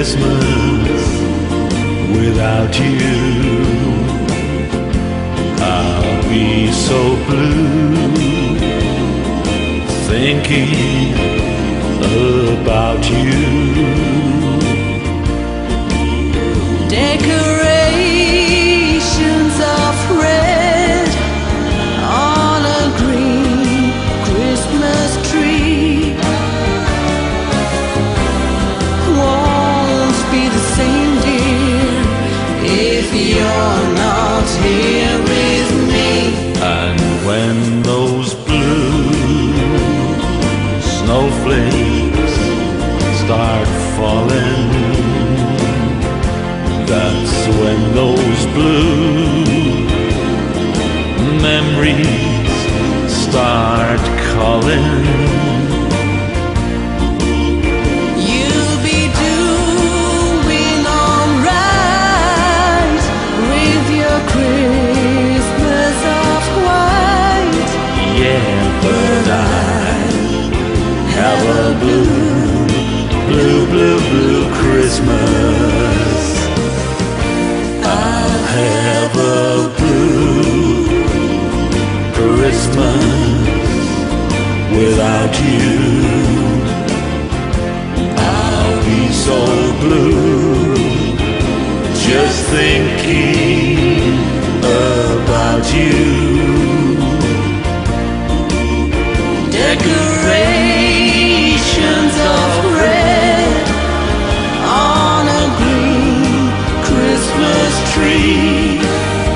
Christmas without you. I'll be so blue thinking about you. Decorations of red on a green Christmas tree won't be the same, dear, if you're not here with me. And when those blue snowflakes start falling, that's when those blue memories start calling. You'll be doing alright with your Christmas of white. Yeah, but I have a blue, blue, blue, blue Christmas. I'll have a blue Christmas without you. I'll be so blue just thinking about you.